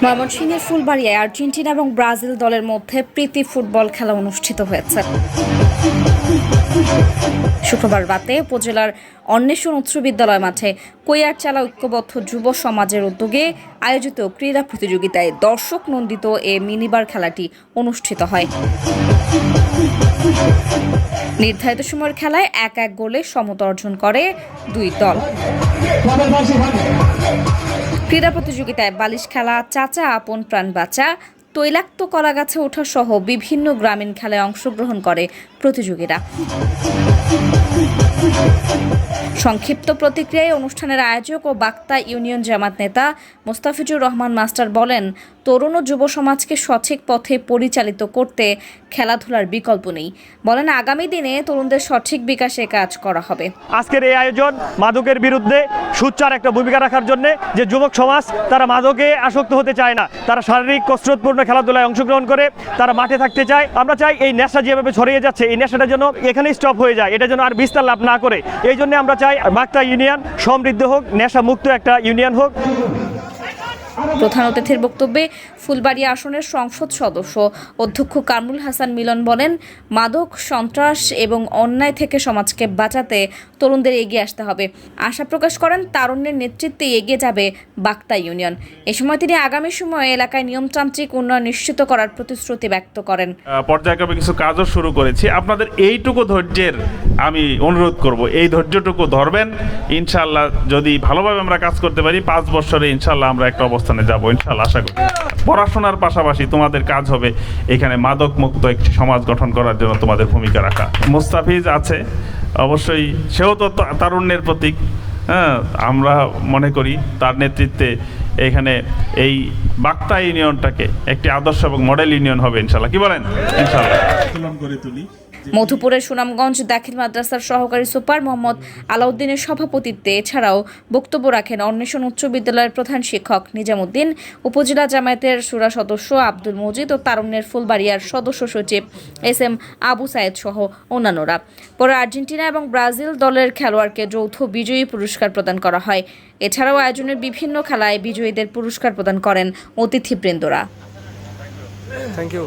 ময়মনসিংহের ফুলবাড়িয়ায় আর্জেন্টিনা এবং ব্রাজিল দলের মধ্যে প্রীতি ফুটবল খেলা অনুষ্ঠিত হয়েছে। শুক্রবার রাতে উপজেলার অন্বেষণ উচ্চ বিদ্যালয় মাঠে কৈয়ারচালা ঐক্যবদ্ধ যুব সমাজের উদ্যোগে আয়োজিত ক্রীড়া প্রতিযোগিতায় দর্শক নন্দিত এ মিনিবার খেলাটি অনুষ্ঠিত হয়। নির্ধারিত সময়ের খেলায় 1-1 গোলে সমতা অর্জন করে দুই দল। ক্রীড়া প্রতিযোগিতায় বালিশ খেলা, চাচা আপন প্রাণ বাঁচা, তৈলাক্ত কলাগাছে ওঠা সহ বিভিন্ন গ্রামীণ খেলায় অংশগ্রহণ করে প্রতিযোগীরা। সংক্ষিপ্ত প্রতিক্রিয়ায় অনুষ্ঠানের আয়োজক ও বাক্তা ইউনিয়ন জামাত নেতা মোস্তাফিজুর রহমান মাস্টার বলেন, তরুণ ও যুব সমাজকে সঠিক পথে পরিচালিত করতে খেলাধুলার বিকল্প নেই। বলেন, আগামী দিনে তরুণদের সঠিক বিকাশে কাজ করা হবে। আজকের এই আয়োজন মাদকের বিরুদ্ধে সোচ্চার একটা ভূমিকা রাখার জন্য, যে যুবক সমাজ তারা মাদকে আসক্ত হতে চায় না, তারা শারীরিক কসরতপূর্ণ খেলাধুলায় অংশগ্রহণ করে তারা মাঠে থাকতে চায়। আমরা চাই এই নেশা যেভাবে ছড়িয়ে যাচ্ছে, এই নেশাটা যেন এখানেই স্টপ হয়ে যায়, এটা যেন আর বিস্তার লাভ না করে। এই জন্য আমরা চাই বাক্তা ইউনিয়ন সমৃদ্ধ হোক, নেশা মুক্ত একটা ইউনিয়ন হোক। প্রধান অতিথির বক্তব্যে ফুলবাড়িয়া আসনের সংসদ সদস্য অধ্যক্ষ কামরুল হাসান মিলন বলেন, মাদক, সন্ত্রাস এবং অন্যায় থেকে সমাজকে বাঁচাতে তরুণদের এগিয়ে আসতে হবে। আশা প্রকাশ করেন, তারুণ্যের নেতৃত্বে এগিয়ে যাবে বাক্তা ইউনিয়ন। এ সময় তিনি আগামী সময়ে এলাকায় নিয়মতান্ত্রিক উন্নয়ন নিশ্চিত করার প্রতিশ্রুতি ব্যক্ত করেন। পর্যায়ক্রমে কিছু কাজও শুরু করেছি। আপনাদের এইটুকু ধৈর্যের আমি অনুরোধ করব, এই ধৈর্যটুকু ধরবেন। ইনশাআল্লাহ যদি ভালোভাবে আমরা কাজ করতে পারি, 5 বছরে ইনশাআল্লাহ আমরা একটা অবস্থানে যাব, ইনশাআল্লাহ আশা করি। পড়াশোনার পাশাপাশি তোমাদের কাজ হবে এখানে মাদক মুক্ত একটি সমাজ গঠন করার জন্য তোমাদের ভূমিকা রাখা। মোস্তাফিজ আছে, অবশ্যই সেও তো তারুণ্যের প্রতীক। হ্যাঁ, আমরা মনে করি তার নেতৃত্বে এখানে এই বাক্তা ইউনিয়নটাকে একটি আদর্শ এবং মডেল ইউনিয়ন হবে ইনশাআল্লাহ। কি বলেন? ইনশাআল্লাহ। মধুপুরের সুনামগঞ্জ দাখিল মাদ্রাসার সহকারী সুপার মোহাম্মদ আলাউদ্দিনের সভাপতিত্বে এছাড়াও বক্তব্য রাখেন অন্বেষণ উচ্চ বিদ্যালয়ের প্রধান শিক্ষক নিজামুদ্দিন, উপজেলা জামায়াতের শুরা সদস্য আব্দুল মজিদ ও তারুণ্যের ফুলবাড়িয়ার সদস্য সচিব SM আবু সায়েদ সহ অন্যান্যরা। পরে আর্জেন্টিনা এবং ব্রাজিল দলের খেলোয়াড়কে যৌথ বিজয়ী পুরস্কার প্রদান করা হয়। এছাড়াও আয়োজনের বিভিন্ন খেলায় বিজয়ীদের পুরস্কার প্রদান করেন অতিথিবৃন্দরা। Thank you.